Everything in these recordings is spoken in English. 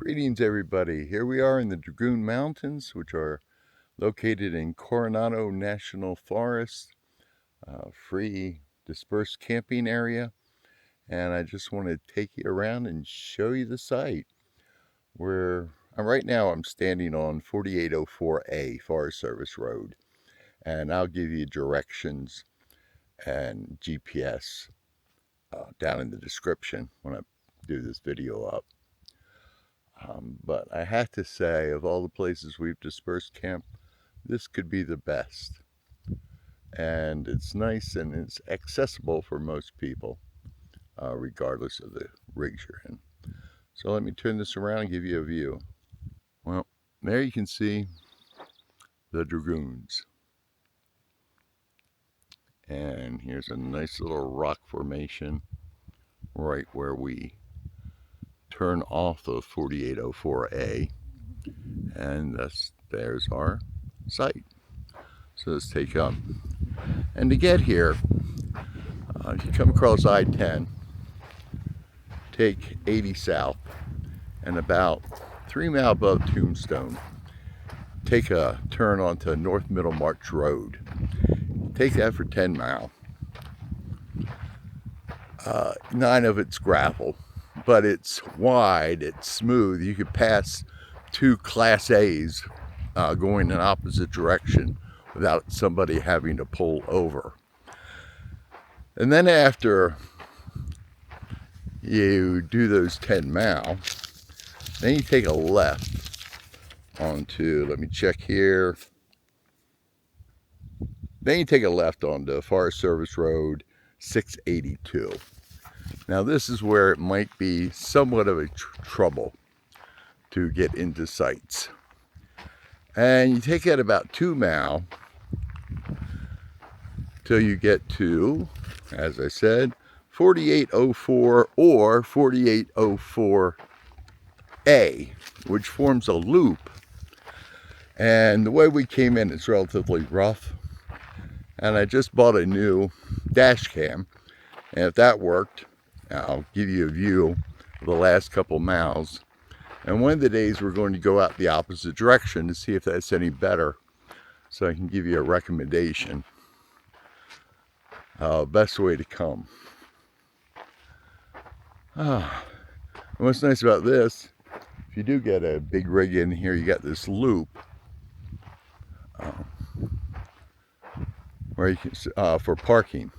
Greetings everybody. Here we are in the Dragoon Mountains, which are located in Coronado National Forest, free dispersed camping area. And I just want to take you around and show you the site. Right now I'm standing on 4804A Forest Service Road, and I'll give you directions and GPS down in the description when I do this video up. But I have to say, of all the places we've dispersed camp, this could be the best. And it's nice and it's accessible for most people, regardless of the rigs you're in. So let me turn this around and give you a view. Well, there you can see the Dragoons. And here's a nice little rock formation right where we turn off of 4804A, and there's our site. So let's take and to get here, if you come across I-10, take 80 south, and about 3 miles above Tombstone, take a turn onto North Middlemarch Road. Take that for 10 miles. 9 of it's gravel, but it's wide, it's smooth. You could pass 2 Class A's going in opposite direction without somebody having to pull over. And then after you do those 10 miles, then you take a left onto, let me check here, then you take a left onto Forest Service Road 682. Now this is where it might be somewhat of a trouble to get into sites. And you take that about 2 miles till you get to, as I said, 4804 or 4804A, which forms a loop. And the way we came in, it's relatively rough. And I just bought a new dash cam, and if that worked, I'll give you a view of the last couple miles. And one of the days we're going to go out the opposite direction to see if that's any better, so I can give you a recommendation. Best way to come. And what's nice about this, if you do get a big rig in here, you got this loop where you can for parking.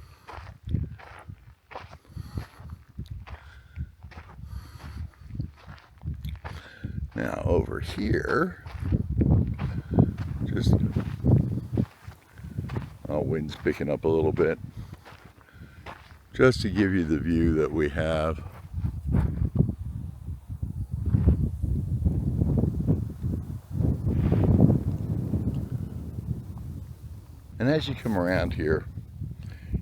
Now over here, just wind's picking up a little bit, just to give you the view that we have. And as you come around here,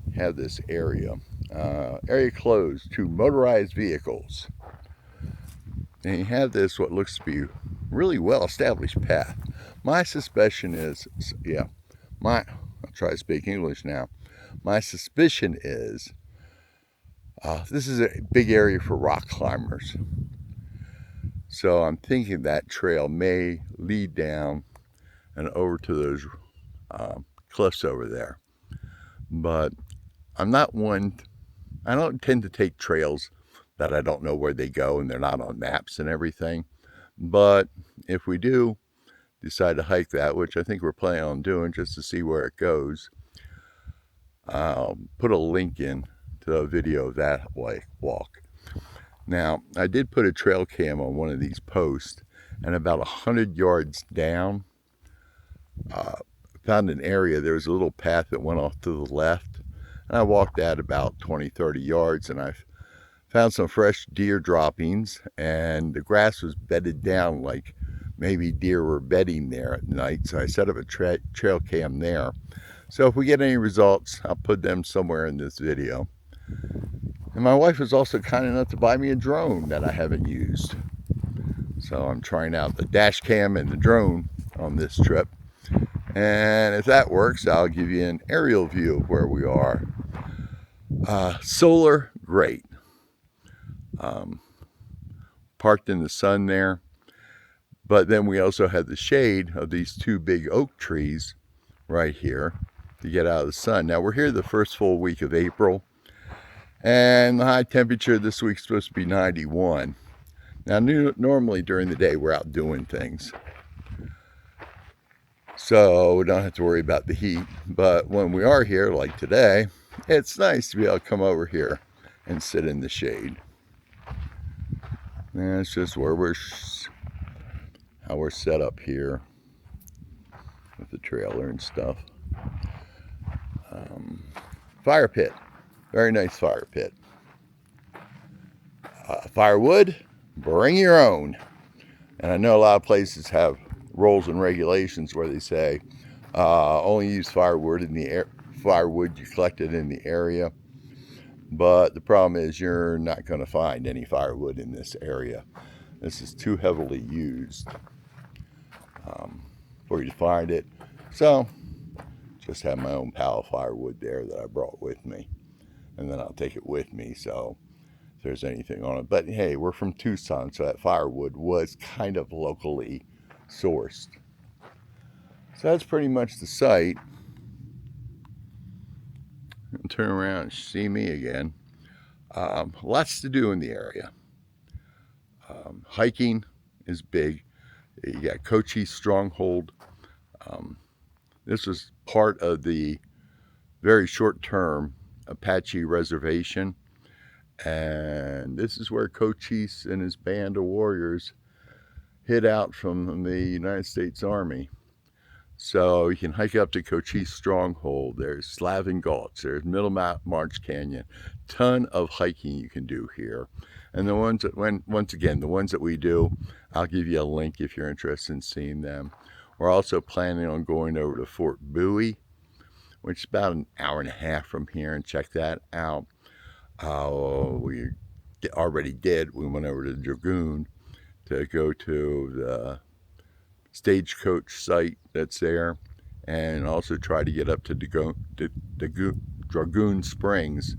you have this area closed to motorized vehicles. And you have this, what looks to be really well-established path. My suspicion is, I'll try to speak English now. My suspicion is, this is a big area for rock climbers. So I'm thinking that trail may lead down and over to those cliffs over there. But I don't tend to take trails that I don't know where they go and they're not on maps and everything. But if we do decide to hike that, which I think we're planning on doing just to see where it goes, I'll put a link in to a video of that walk. Now, I did put a trail cam on one of these posts, and about 100 yards down, found an area, there was a little path that went off to the left, and I walked that about 20-30 yards, and I found some fresh deer droppings, and the grass was bedded down like maybe deer were bedding there at night. So I set up a trail cam there. So if we get any results, I'll put them somewhere in this video. And my wife was also kind enough to buy me a drone that I haven't used. So I'm trying out the dash cam and the drone on this trip. And if that works, I'll give you an aerial view of where we are. Solar, great. Parked in the sun there. But then we also had the shade of these two big oak trees right here to get out of the sun. Now we're here the first full week of April, and the high temperature this week's supposed to be 91. Now normally during the day we're out doing things, so we don't have to worry about the heat. But when we are here, like today, it's nice to be able to come over here and sit in the shade. And it's just how we're set up here with the trailer and stuff. Fire pit, very nice fire pit. Firewood, bring your own. And I know a lot of places have rules and regulations where they say only use firewood firewood you collected in the area. But the problem is you're not going to find any firewood in this area. This is too heavily used for you to find it. So just have my own pile of firewood there that I brought with me, and then I'll take it with me so if there's anything on it. But hey, we're from Tucson, so that firewood was kind of locally sourced. So that's pretty much the site. And turn around and see me again. Lots to do in the area. Hiking is big. You got Cochise Stronghold. This was part of the very short-term Apache reservation, and this is where Cochise and his band of warriors hid out from the United States Army. So you can hike up to Cochise Stronghold. There's Slavin Gulch. There's Middle March Canyon. Ton of hiking you can do here. And the ones that, once again, the ones that we do, I'll give you a link if you're interested in seeing them. We're also planning on going over to Fort Bowie, which is about an hour and a half from here, and check that out. We already did. We went over to Dragoon to go to the stagecoach site that's there, and also try to get up to Dragoon Springs,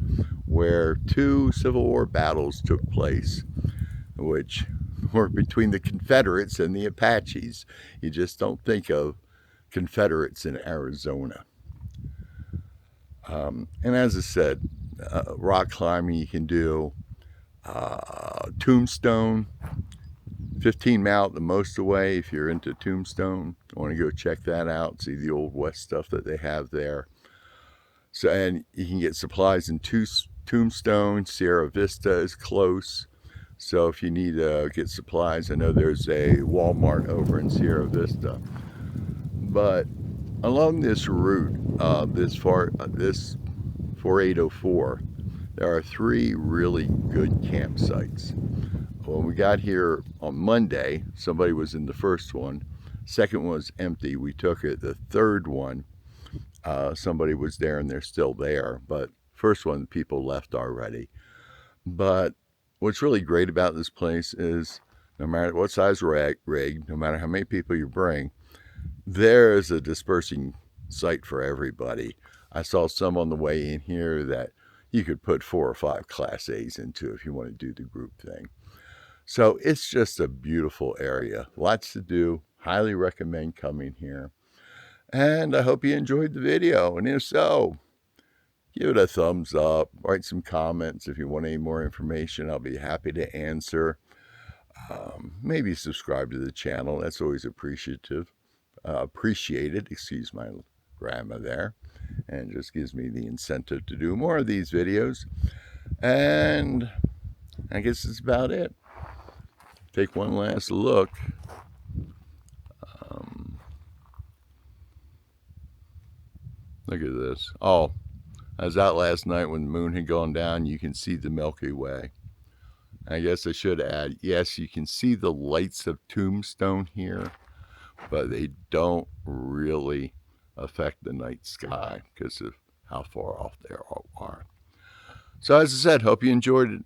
where 2 Civil War battles took place, which were between the Confederates and the Apaches. You just don't think of Confederates in Arizona. And as I said, rock climbing you can do. Tombstone, 15 mile at the most away if you're into Tombstone. I want to go check that out, see the Old West stuff that they have there. So, and you can get supplies in Tombstone. Sierra Vista is close. So if you need to get supplies, I know there's a Walmart over in Sierra Vista. But along this route, this 4804, there are 3 really good campsites. When we got here on Monday, somebody was in the first one. Second one was empty. We took it. The third one, somebody was there and they're still there. But first one, people left already. But what's really great about this place is no matter what size rig, no matter how many people you bring, there is a dispersing site for everybody. I saw some on the way in here that you could put 4 or 5 Class A's into if you want to do the group thing. So it's just a beautiful area. Lots to do. Highly recommend coming here. And I hope you enjoyed the video. And if so, give it a thumbs up. Write some comments if you want any more information. I'll be happy to answer. Maybe subscribe to the channel. That's always appreciated. Excuse my grammar there. And just gives me the incentive to do more of these videos. And I guess that's about it. Take one last look. Look at this. Oh, I was out last night when the moon had gone down. You can see the Milky Way. I guess I should add, yes, you can see the lights of Tombstone here, but they don't really affect the night sky because of how far off they are. So as I said, hope you enjoyed it,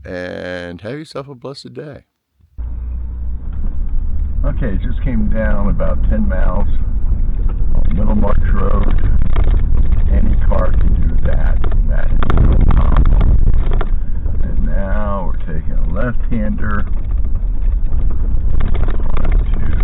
and have yourself a blessed day. Okay, just came down about 10 miles on Middle March Road. Any car can do that. That is no problem. And now we're taking a left-hander to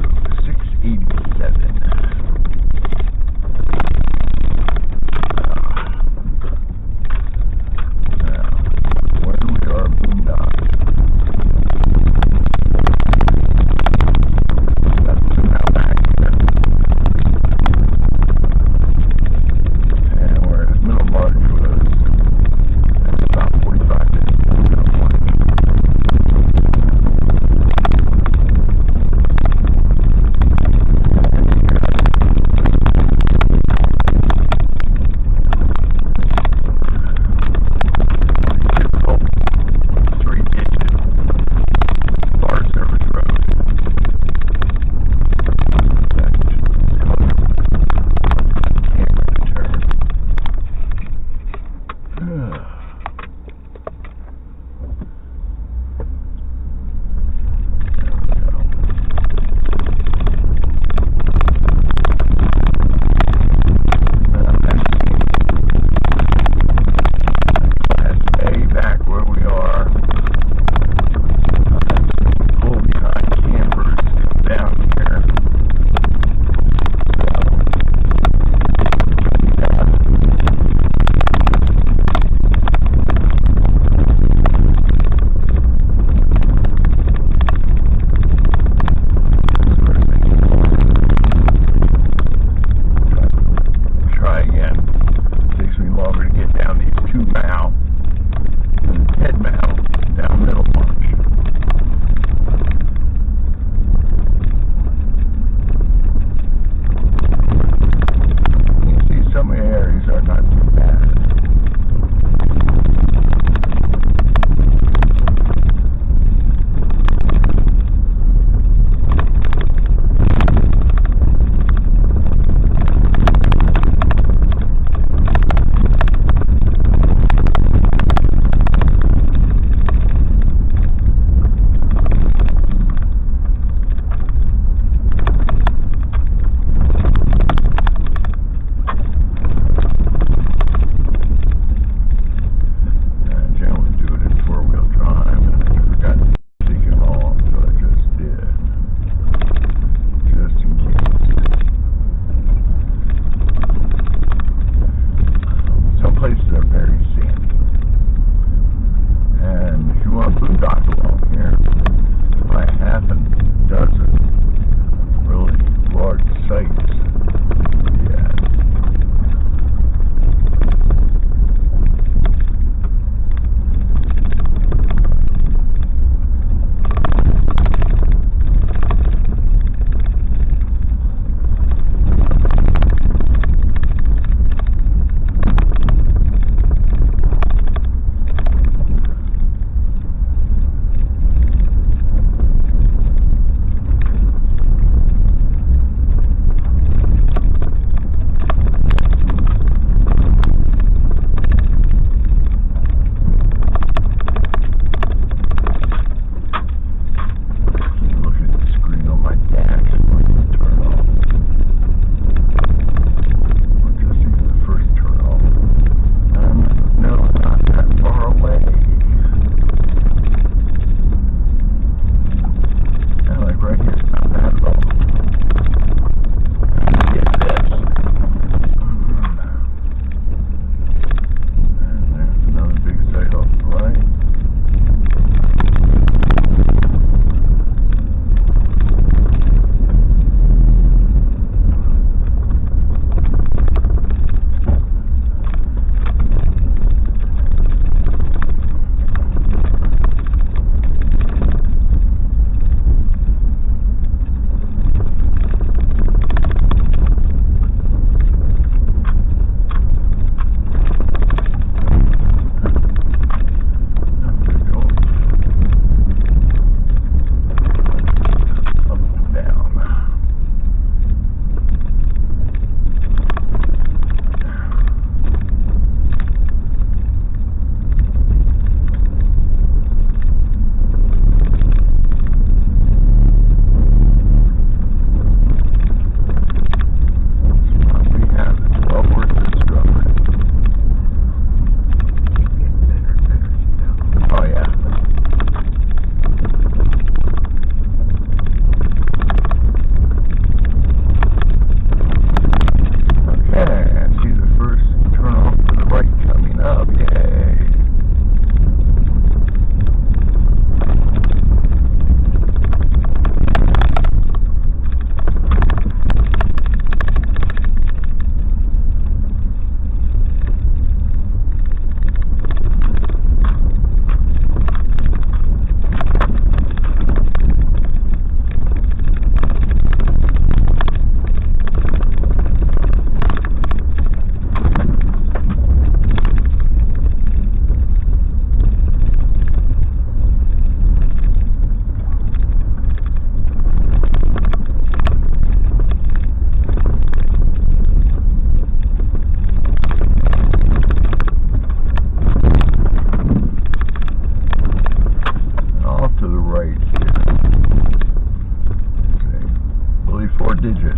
4-digit.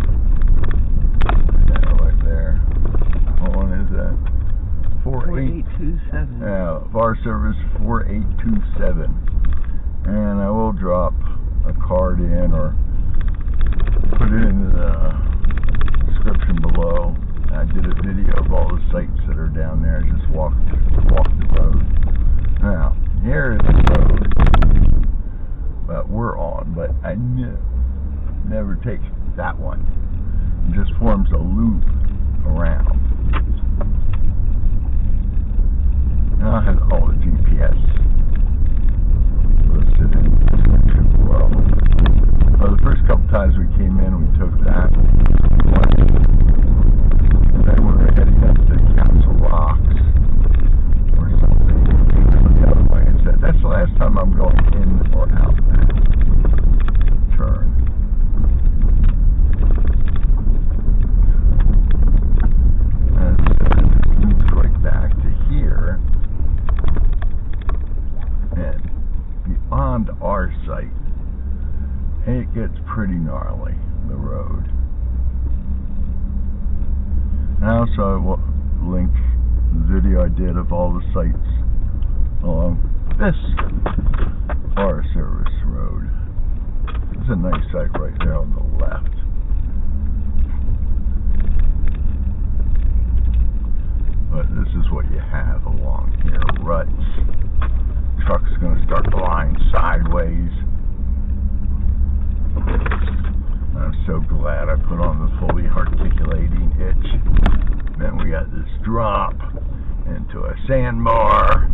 Yeah, right there. What one is that? 4827. Yeah, VAR service 4827. And I will drop a card in or put it in the description below. I did a video of all the sites that are down there. Just walked the road. Now, here is the road that we're on, but I never take that one. It just forms a loop around. Now I have all the GPS listed in the description below. Well, the first couple times we came in, we took that one. And then we were heading up to Council Rocks or something. The other way. I said, that's the last time I'm going in or out that turn. And so it moves right back to here. And beyond our site, it gets pretty gnarly, the road. And I also will link the video I did of all the sites along this Forest Service road. It's a nice site right there on the left. But this is what you have along here. Ruts. Truck's going to start flying sideways. I'm so glad I put on the fully articulating hitch. Then we got this drop into a sandbar.